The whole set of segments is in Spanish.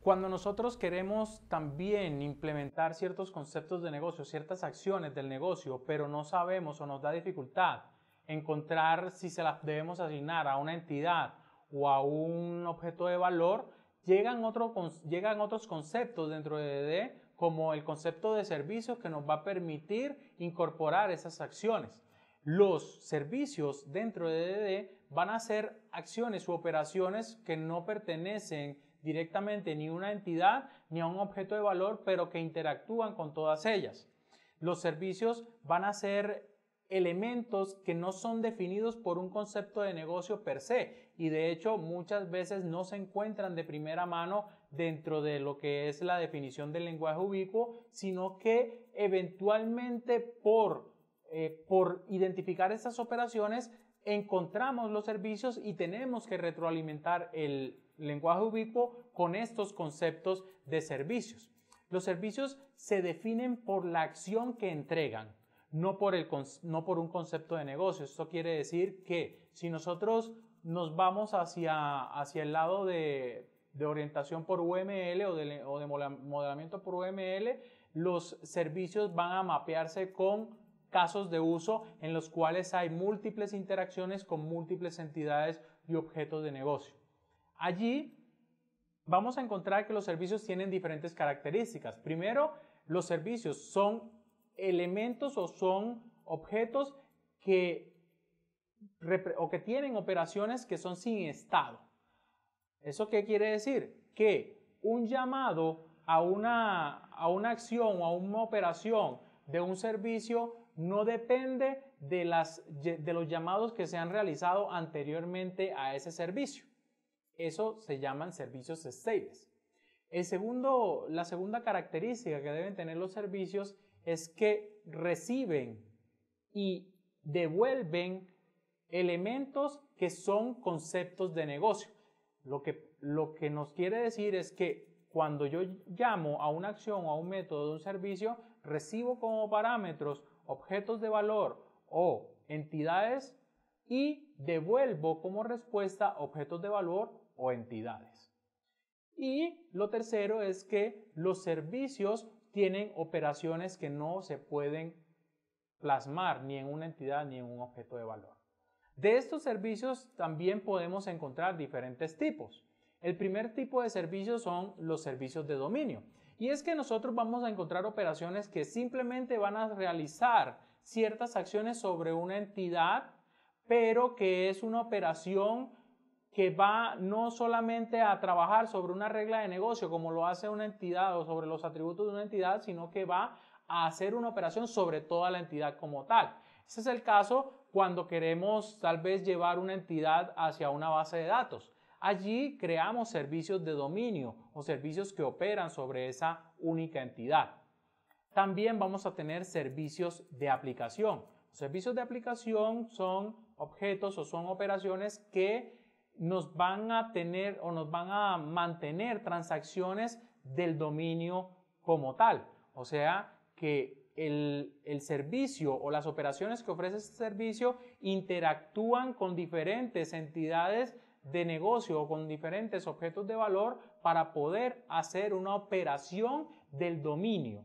Cuando nosotros queremos también implementar ciertos conceptos de negocio, ciertas acciones del negocio, pero no sabemos o nos da dificultad encontrar si se las debemos asignar a una entidad o a un objeto de valor, llegan otros conceptos dentro de DDD, como el concepto de servicios, que nos va a permitir incorporar esas acciones. Los servicios dentro de DDD van a ser acciones u operaciones que no pertenecen directamente ni a una entidad ni a un objeto de valor, pero que interactúan con todas ellas. Los servicios van a ser elementos que no son definidos por un concepto de negocio per se, y de hecho muchas veces no se encuentran de primera mano dentro de lo que es la definición del lenguaje ubicuo, sino que eventualmente por identificar estas operaciones encontramos los servicios y tenemos que retroalimentar el lenguaje ubicuo con estos conceptos de servicios. Los servicios se definen por la acción que entregan, no por un concepto de negocio. Esto quiere decir que si nosotros nos vamos hacia el lado de orientación por UML o de modelamiento por UML, los servicios van a mapearse con casos de uso en los cuales hay múltiples interacciones con múltiples entidades y objetos de negocio. Allí vamos a encontrar que los servicios tienen diferentes características. Primero, los servicios son elementos o son objetos que tienen operaciones que son sin estado. ¿Eso qué quiere decir? Que un llamado a una acción o a una operación de un servicio no depende de los llamados que se han realizado anteriormente a ese servicio. Eso se llaman servicios stateless. La segunda característica que deben tener los servicios es que reciben y devuelven elementos que son conceptos de negocio. Lo que nos quiere decir es que cuando yo llamo a una acción o a un método de un servicio, recibo como parámetros objetos de valor o entidades y devuelvo como respuesta objetos de valor o entidades. Y lo tercero es que los servicios tienen operaciones que no se pueden plasmar ni en una entidad ni en un objeto de valor. De estos servicios también podemos encontrar diferentes tipos. El primer tipo de servicios son los servicios de dominio. Y es que nosotros vamos a encontrar operaciones que simplemente van a realizar ciertas acciones sobre una entidad, pero que es una operación que va no solamente a trabajar sobre una regla de negocio como lo hace una entidad o sobre los atributos de una entidad, sino que va a hacer una operación sobre toda la entidad como tal. Ese es el caso cuando queremos tal vez llevar una entidad hacia una base de datos. Allí creamos servicios de dominio o servicios que operan sobre esa única entidad. También vamos a tener servicios de aplicación. Los servicios de aplicación son objetos o son operaciones que nos van a tener o nos van a mantener transacciones del dominio como tal. O sea que el servicio o las operaciones que ofrece este servicio interactúan con diferentes entidades de negocio o con diferentes objetos de valor para poder hacer una operación del dominio.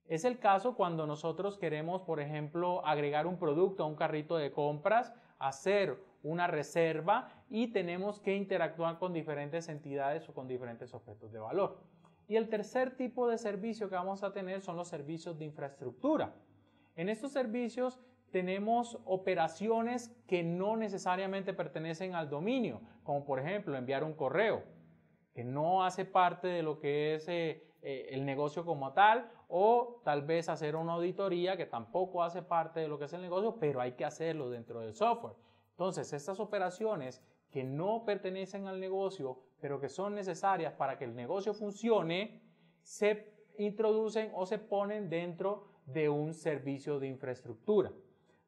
Es el caso cuando nosotros queremos, por ejemplo, agregar un producto a un carrito de compras, hacer una reserva y tenemos que interactuar con diferentes entidades o con diferentes objetos de valor. Y el tercer tipo de servicio que vamos a tener son los servicios de infraestructura. En estos servicios tenemos operaciones que no necesariamente pertenecen al dominio, como por ejemplo enviar un correo, que no hace parte de lo que es el negocio como tal, o tal vez hacer una auditoría que tampoco hace parte de lo que es el negocio, pero hay que hacerlo dentro del software. Entonces, estas operaciones que no pertenecen al negocio, pero que son necesarias para que el negocio funcione, se introducen o se ponen dentro de un servicio de infraestructura.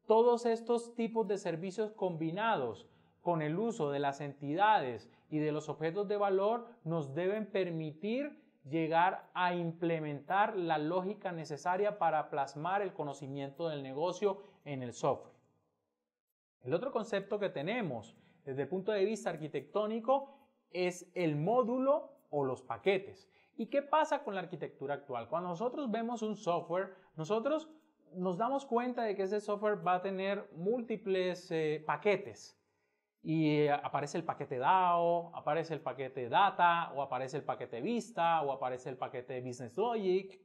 Todos estos tipos de servicios combinados con el uso de las entidades y de los objetos de valor nos deben permitir llegar a implementar la lógica necesaria para plasmar el conocimiento del negocio en el software. El otro concepto que tenemos desde el punto de vista arquitectónico es el módulo o los paquetes. ¿Y qué pasa con la arquitectura actual? Cuando nosotros vemos un software, nosotros nos damos cuenta de que ese software va a tener múltiples paquetes. Y aparece el paquete DAO, aparece el paquete Data, o aparece el paquete Vista, o aparece el paquete Business Logic.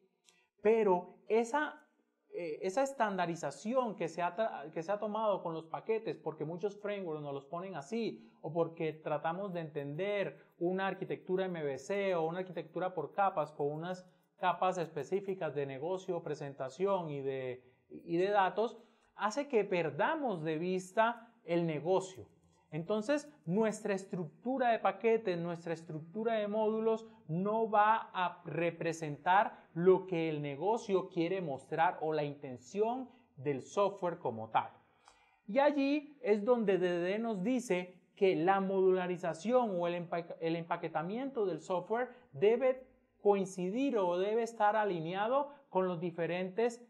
Pero esa estandarización que se ha tomado con los paquetes, porque muchos frameworks nos los ponen así, o porque tratamos de entender una arquitectura MVC o una arquitectura por capas, con unas capas específicas de negocio, presentación y de datos, hace que perdamos de vista el negocio. Entonces, nuestra estructura de paquetes, nuestra estructura de módulos no va a representar lo que el negocio quiere mostrar o la intención del software como tal. Y allí es donde DDD nos dice que la modularización o el empaquetamiento del software debe coincidir o debe estar alineado con los diferentes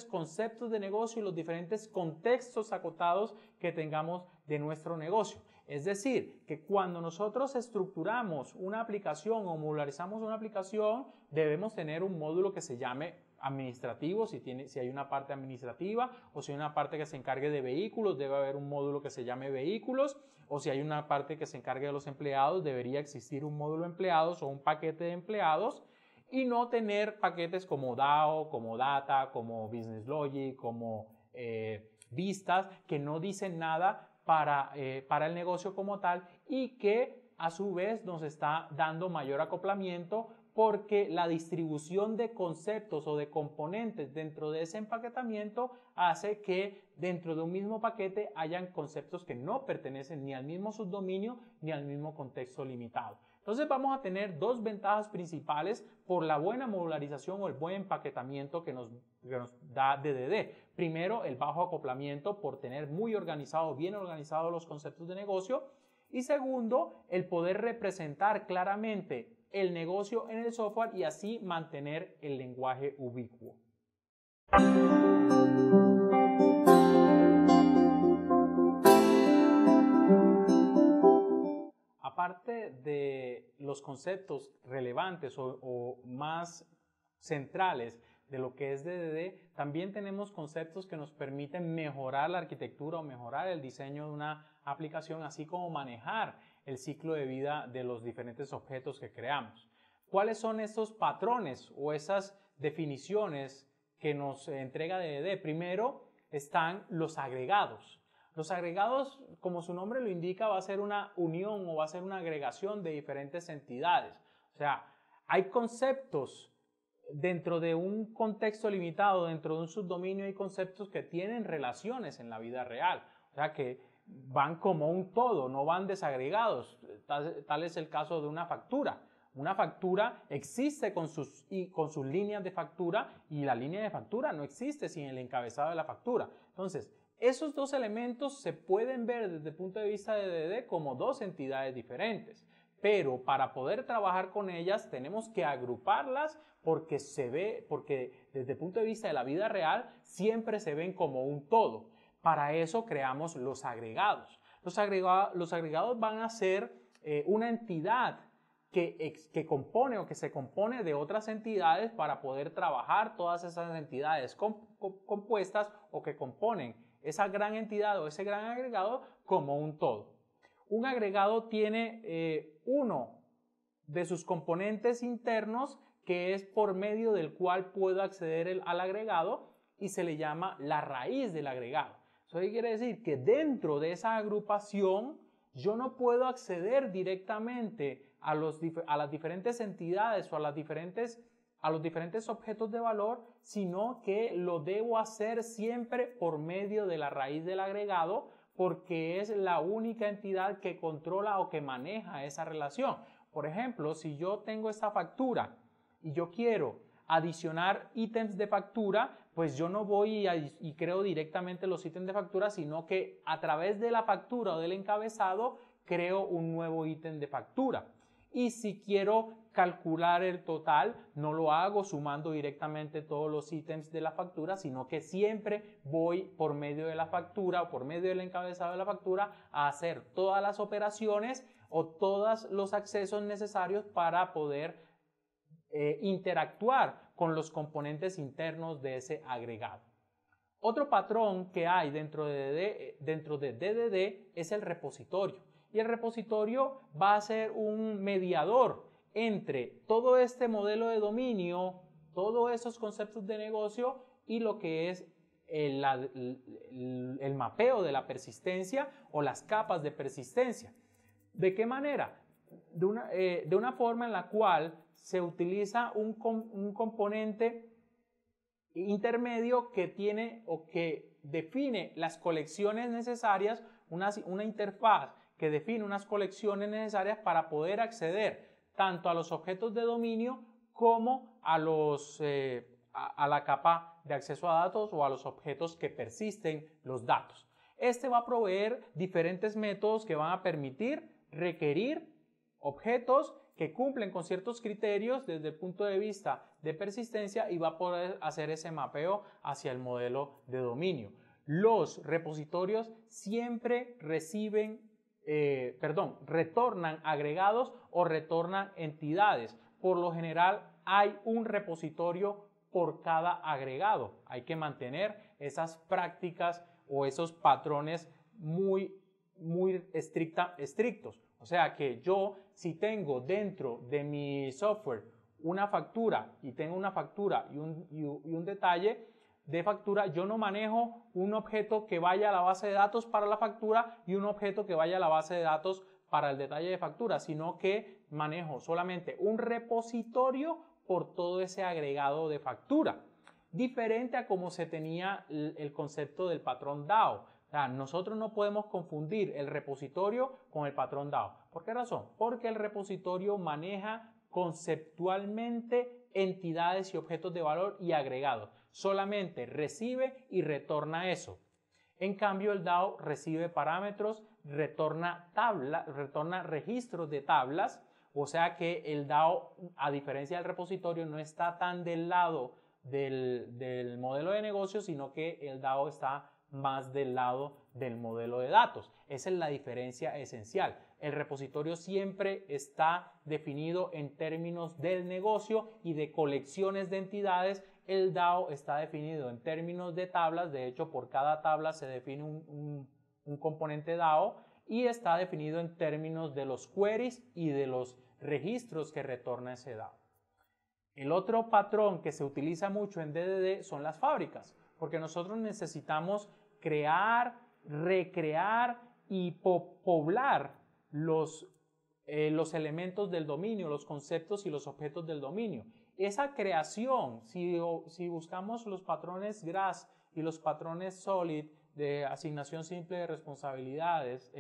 conceptos de negocio y los diferentes contextos acotados que tengamos de nuestro negocio. Es decir, que cuando nosotros estructuramos una aplicación o modularizamos una aplicación, debemos tener un módulo que se llame administrativo, si hay una parte administrativa, o si hay una parte que se encargue de vehículos, debe haber un módulo que se llame vehículos, o si hay una parte que se encargue de los empleados, debería existir un módulo de empleados o un paquete de empleados, y no tener paquetes como DAO, como Data, como Business Logic, como Vistas, que no dicen nada para el negocio como tal y que a su vez nos está dando mayor acoplamiento porque la distribución de conceptos o de componentes dentro de ese empaquetamiento hace que dentro de un mismo paquete hayan conceptos que no pertenecen ni al mismo subdominio ni al mismo contexto limitado. Entonces vamos a tener dos ventajas principales por la buena modularización o el buen empaquetamiento que nos da DDD. Primero, el bajo acoplamiento por tener muy organizado, bien organizados los conceptos de negocio. Y segundo, el poder representar claramente el negocio en el software y así mantener el lenguaje ubicuo. Aparte de los conceptos relevantes o más centrales de lo que es DDD, también tenemos conceptos que nos permiten mejorar la arquitectura o mejorar el diseño de una aplicación, así como manejar el ciclo de vida de los diferentes objetos que creamos. ¿Cuáles son esos patrones o esas definiciones que nos entrega DDD? Primero están los agregados. Los agregados, como su nombre lo indica, va a ser una unión o va a ser una agregación de diferentes entidades. O sea, hay conceptos dentro de un contexto limitado, dentro de un subdominio, hay conceptos que tienen relaciones en la vida real. O sea, que van como un todo, no van desagregados. Tal es el caso de una factura. Una factura existe con sus líneas de factura y la línea de factura no existe sin el encabezado de la factura. Entonces, esos dos elementos se pueden ver desde el punto de vista de DDD como dos entidades diferentes, pero para poder trabajar con ellas tenemos que agruparlas porque desde el punto de vista de la vida real siempre se ven como un todo. Para eso creamos los agregados. Los agregados van a ser una entidad que compone o que se compone de otras entidades para poder trabajar todas esas entidades compuestas o que componen esa gran entidad o ese gran agregado como un todo. Un agregado tiene uno de sus componentes internos que es por medio del cual puedo acceder al agregado y se le llama la raíz del agregado. Eso quiere decir que dentro de esa agrupación yo no puedo acceder directamente a las diferentes entidades o a los diferentes objetos de valor, sino que lo debo hacer siempre por medio de la raíz del agregado, porque es la única entidad que controla o que maneja esa relación. Por ejemplo, si yo tengo esta factura y yo quiero adicionar ítems de factura, pues yo no voy y creo directamente los ítems de factura, sino que a través de la factura o del encabezado creo un nuevo ítem de factura. Y si quiero calcular el total, no lo hago sumando directamente todos los ítems de la factura, sino que siempre voy por medio de la factura o por medio del encabezado de la factura a hacer todas las operaciones o todos los accesos necesarios para poder interactuar con los componentes internos de ese agregado. Otro patrón que hay dentro de DDD es el repositorio. Y el repositorio va a ser un mediador entre todo este modelo de dominio, todos esos conceptos de negocio y lo que es el mapeo de la persistencia o las capas de persistencia. ¿De qué manera? De una forma en la cual se utiliza un componente intermedio que tiene o que define las colecciones necesarias, una interfaz que define unas colecciones necesarias para poder acceder tanto a los objetos de dominio como a la capa de acceso a datos o a los objetos que persisten los datos. Este va a proveer diferentes métodos que van a permitir requerir objetos que cumplen con ciertos criterios desde el punto de vista de persistencia y va a poder hacer ese mapeo hacia el modelo de dominio. Los repositorios siempre retornan agregados o retornan entidades. Por lo general hay un repositorio por cada agregado. Hay que mantener esas prácticas o esos patrones muy estrictos. O sea que yo, si tengo dentro de mi software una factura y tengo una factura y un detalle de factura, yo no manejo un objeto que vaya a la base de datos para la factura y un objeto que vaya a la base de datos para el detalle de factura, sino que manejo solamente un repositorio por todo ese agregado de factura. Diferente a como se tenía el concepto del patrón DAO. O sea, nosotros no podemos confundir el repositorio con el patrón DAO. ¿Por qué razón? Porque el repositorio maneja conceptualmente entidades y objetos de valor y agregados. Solamente recibe y retorna eso. En cambio, el DAO recibe parámetros, retorna registros de tablas. O sea que el DAO, a diferencia del repositorio, no está tan del lado del modelo de negocio, sino que el DAO está más del lado del modelo de datos. Esa es la diferencia esencial. El repositorio siempre está definido en términos del negocio y de colecciones de entidades. El DAO está definido en términos de tablas. De hecho, por cada tabla se define un componente DAO y está definido en términos de los queries y de los registros que retorna ese DAO. El otro patrón que se utiliza mucho en DDD son las fábricas, porque nosotros necesitamos crear, recrear y poblar los elementos del dominio, los conceptos y los objetos del dominio. Esa creación, si buscamos los patrones GRASS y los patrones SOLID de asignación simple de responsabilidades,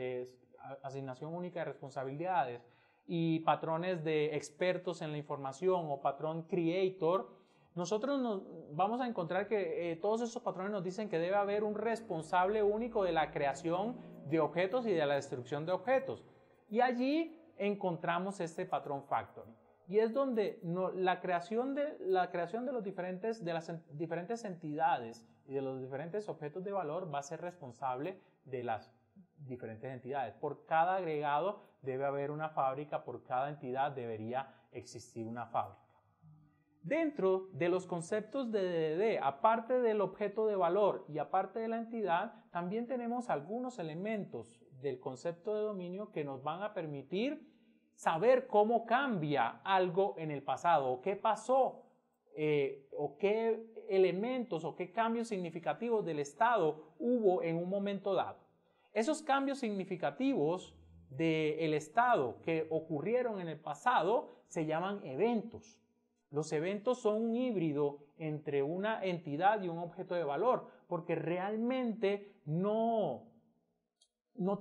asignación única de responsabilidades, y patrones de expertos en la información o patrón creator, nosotros vamos a encontrar que todos esos patrones nos dicen que debe haber un responsable único de la creación de objetos y de la destrucción de objetos. Y allí encontramos este patrón factory. Y es donde la creación de las diferentes entidades y de los diferentes objetos de valor va a ser responsable de las diferentes entidades. Por cada agregado debe haber una fábrica, por cada entidad debería existir una fábrica. Dentro de los conceptos de DDD, aparte del objeto de valor y aparte de la entidad, también tenemos algunos elementos del concepto de dominio que nos van a permitir saber cómo cambia algo en el pasado, o qué pasó, o qué elementos o qué cambios significativos del estado hubo en un momento dado. Esos cambios significativos del estado que ocurrieron en el pasado se llaman eventos. Los eventos son un híbrido entre una entidad y un objeto de valor, porque realmente no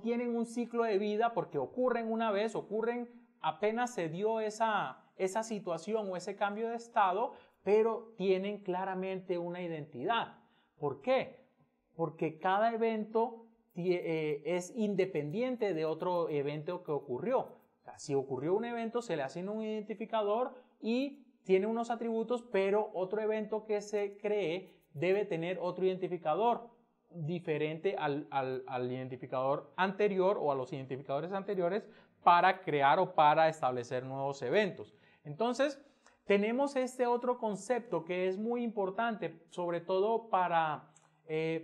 tienen un ciclo de vida, porque ocurren una vez, ocurren apenas se dio esa situación o ese cambio de estado, pero tienen claramente una identidad. ¿Por qué? Porque cada evento es independiente de otro evento que ocurrió. O sea, Si ocurrió un evento, se le asigna un identificador y tiene unos atributos, pero otro evento que se cree debe tener otro identificador diferente al identificador anterior o a los identificadores anteriores para crear o para establecer nuevos eventos. Entonces, tenemos este otro concepto que es muy importante, sobre todo para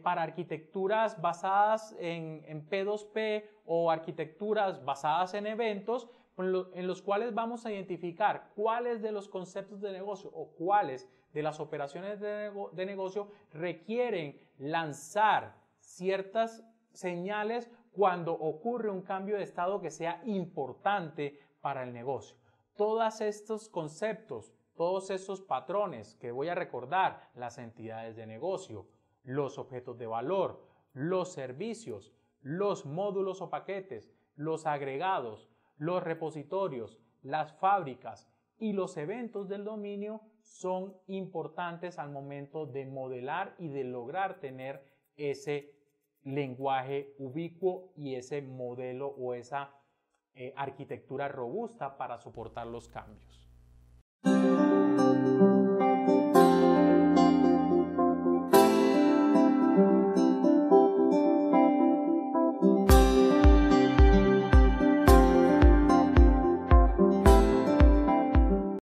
arquitecturas basadas en P2P o arquitecturas basadas en eventos, en los cuales vamos a identificar cuáles de los conceptos de negocio o cuáles de las operaciones de negocio requieren lanzar ciertas señales cuando ocurre un cambio de estado que sea importante para el negocio. Todos estos conceptos, todos estos patrones que voy a recordar, las entidades de negocio, los objetos de valor, los servicios, los módulos o paquetes, los agregados, los repositorios, las fábricas y los eventos del dominio son importantes al momento de modelar y de lograr tener ese lenguaje ubicuo y ese modelo o esa arquitectura robusta para soportar los cambios.